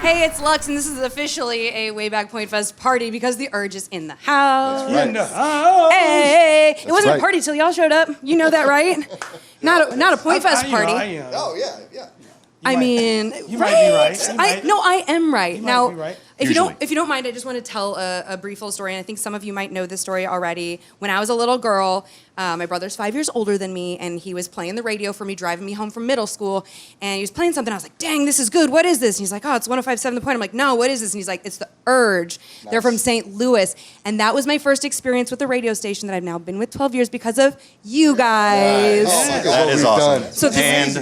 Hey, it's Lux, and this is officially a WayBack Pointfest party because the Urge is in the house. Right. In the house. Hey, it wasn't a party till y'all showed up. You know that, right? Not a Pointfest party. Oh yeah. I mean, you might be right. No, I am right. You now, might be right. if you don't mind, I just want to tell a brief little story, and I think some of you might know this story already. When I was a little girl, my brother's 5 years older than me, and he was playing the radio for me, driving me home from middle school, and he was playing something. I was like, dang, this is good. What is this? And he's like, oh, it's 105.7 The Point. I'm like, no, what is this? And he's like, it's the Urge. Nice. They're from St. Louis. And that was my first experience with the radio station that I've now been with 12 years because of you guys. Nice. Oh, that is awesome. So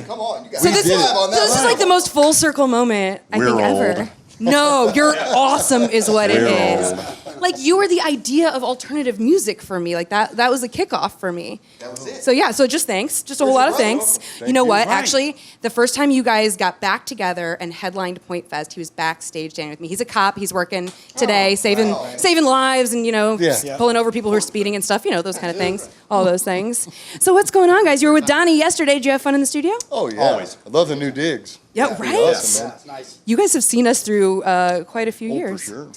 come on, you guys. So this is like the most full circle moment I think ever. No, you're awesome is what it is. Like, you were the idea of alternative music for me. Like, that was the kickoff for me. That was it. So yeah, so just thanks. Just a whole lot of thanks. You know what? Actually, the first time you guys got back together and headlined Pointfest, he was backstage standing with me. He's a cop. He's working today, saving lives and, pulling over people who are speeding and stuff. You know, those kind of things. All those things. So what's going on, guys? You were with Donnie yesterday. Did you have fun in the studio? Oh, yeah. Always. I love the new digs. Yeah, right? Awesome, man. That's nice. You guys have seen us through quite a few years. For sure.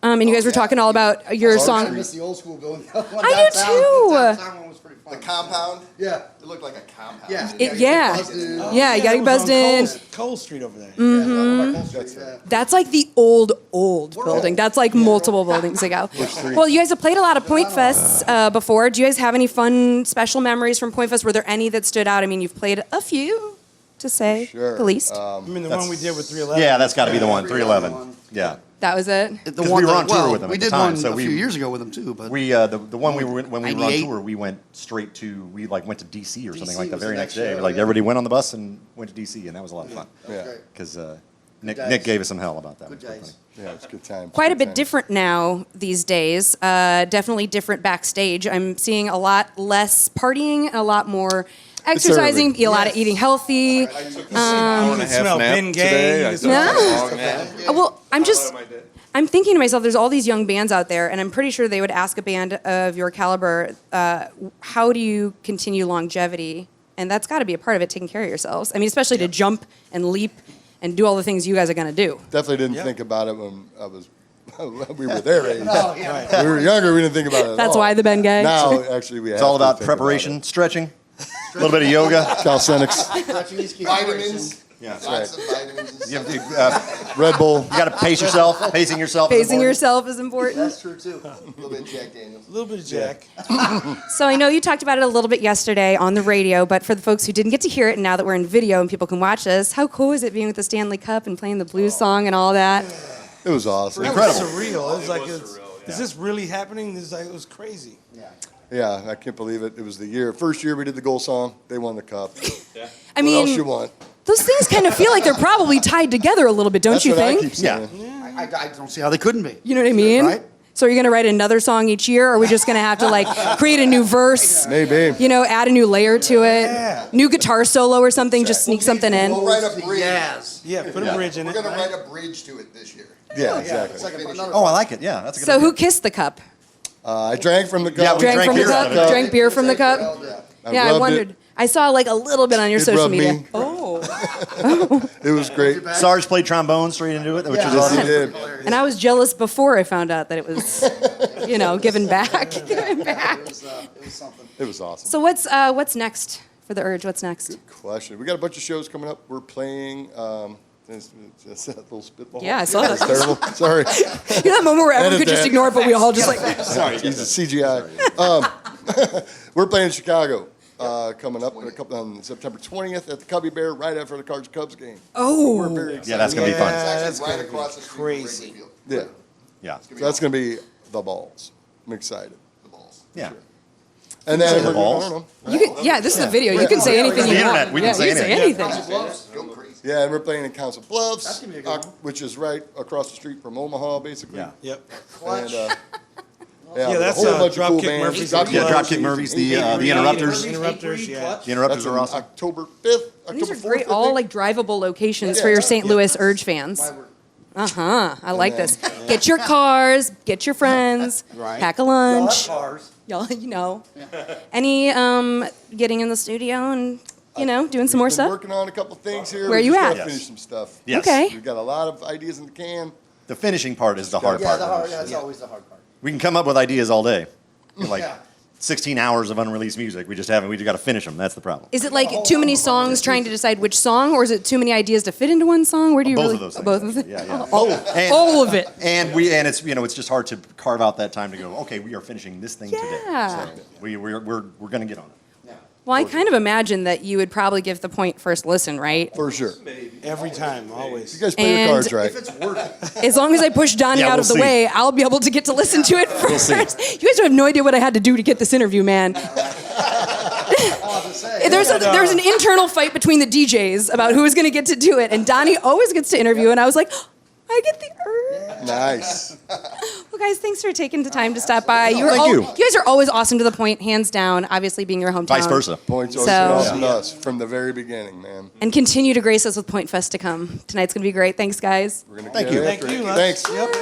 And you guys were talking all about your song. I miss the old school building. I do too. The downtown one was pretty fun. The compound? Yeah. It looked like a compound. Yeah. Yeah, you gotta get buzzed in. Cole Street over there. Mm-hmm. That's like the old building. That's like multiple buildings ago. Well, you guys have played a lot of Pointfests before. Do you guys have any fun, special memories from Pointfest? Were there any that stood out? I mean, you've played a few, to say the least. I mean, the one we did with 311. Yeah, that's got to be the one, 311. Yeah. That was it? Because we were on tour with them we at the did time. one So a few years ago with them too. But the one when we were on tour, we went straight to went to DC or something like the very next day. Like everybody went on the bus and went to DC, and that was a lot of fun. Yeah. Because Nick gave us some hell about that. Good days. Yeah, it's a good time. Quite a bit different now these days. Definitely different backstage. I'm seeing a lot less partying, a lot more exercising, a lot of eating healthy. You can smell Ben Gay. Well, I'm thinking to myself, there's all these young bands out there, and I'm pretty sure they would ask a band of your caliber, how do you continue longevity? And that's got to be a part of it, taking care of yourselves. I mean, especially to jump and leap and do all the things you guys are going to do. Definitely didn't think about it when we were their age. We were younger, we didn't think about it at That's all. why the Ben Gay. Now, actually, we have It's all to about think preparation, stretching, a little bit of yoga. Calisthenics, Vitamins. Yeah, that's Lots of vitamins. You Red Bull. got to pace yourself. Pacing yourself. Pacing yourself is important. That's true too. A little bit of Jack Daniels. A little bit of Jack. So I know you talked about it a little bit yesterday on the radio, but for the folks who didn't get to hear it, and now that we're in video and people can watch this, how cool is it being with the Stanley Cup and playing the blues song and all that? It was awesome. Incredible. Surreal. It was like, is this really happening? It was crazy. Yeah, I can't believe it. It was the first year we did the goal song. They won the cup. I What else you mean, want? those things kind of feel like they're probably tied together a little bit, don't That's you what think? I keep saying. I don't see how they couldn't be. You know what I mean? Right? So are you going to write another song each year, or are we just going to have to like create a new verse? Maybe. Add a new layer to it. New guitar solo or something, just sneak something in. We'll write a bridge. Yeah, put a bridge in We're it. going to write a bridge to it this year. Yeah, exactly. It's like another Oh, I like it. Yeah, that's a good So idea. who kissed the cup? I drank from the cup. Yeah, we Drank from the beer out cup? of it. Drank beer from the cup? Yeah, I rubbed wondered. it. I saw like a little bit on your It social rubbed media. me. Oh. It was great. Sarge played trombone straight into it, which was Yes, awesome. he did. And I was jealous before I found out that it was, giving back. Giving back. It was something. It was awesome. So what's next for the Urge? What's next? Good question. We got a bunch of shows coming up. We're playing. It's that little spitball. Yeah, I saw That's that. terrible. Sorry. You know that moment where everyone Edit could just that. ignore it, but we all just like. Sorry. He's a CGI. We're playing in Chicago coming up on September 20th at the Cubby Bear right after the Cubs game. Oh. We're very excited. Yeah, that's gonna be fun. It's actually right across the street from crazy. Wrigley Field. Yeah. Yeah, So that's going to be the balls. I'm excited. The balls. yeah. And then the balls? I don't know. You can, yeah, this is a video. You can say anything The you internet, want. we can Yeah, say you can anything. Gloves, go crazy. Yeah, and we're playing in Council Bluffs, That's gonna be a good one. which is right across the street from Omaha, basically. Yeah. Yep. And, Yeah, that's a whole bunch of Dropkick cool bands. Murphys. Yeah, Dropkick Murphys, the Interrupters. Interrupters, yeah. The Interrupters That's on are awesome. October 5th. These October are 4th, great, I all think. like drivable locations Yeah. for your St. Louis Urge fans. I like this. Get your cars, get your friends, Right. pack a lunch. Cars. Y'all, Any getting in the studio and doing some more Been stuff? working on a couple things here. Where We you just at? gotta Yes. finish some stuff. Yes. Okay. We've got a lot of ideas in the can. The finishing part is the hard Yeah, part. that's always the hard part. We can come up with ideas all day. Like Yeah. 16 hours of unreleased music. We just got to finish them. That's the problem. Is it like too many songs trying to decide which song, or is it too many ideas to fit into one song? Where do you Both really? of those things, Both of them. actually. Yeah, yeah. Oh, all of it. And it's it's just hard to carve out that time to go. Okay, we are finishing this thing today. Yeah. So we're going to get on it. Well, I kind of imagine that you would probably give the point first listen, right? For sure. Every time, always. You guys play your And cards right. If it's worth it. As long as I push Donnie Yeah, out we'll of the see. way, I'll be able to get to listen to it first. see. You guys have no idea what I had to do to get this interview, man. There's an internal fight between the DJs about who is going to get to do it, and Donnie always gets to interview, and I was like, I get the Nice. Well, guys, thanks for taking the time to stop by. Thank you. You guys are always awesome to the point, hands down, obviously being your hometown. Vice versa. Points always So- been awesome to us from the very beginning, man. And continue to grace us with Point Fest to come. Tonight's going to be great. Thanks, guys. We're gonna Thank get you. after Thank it. you. Thanks. Yep.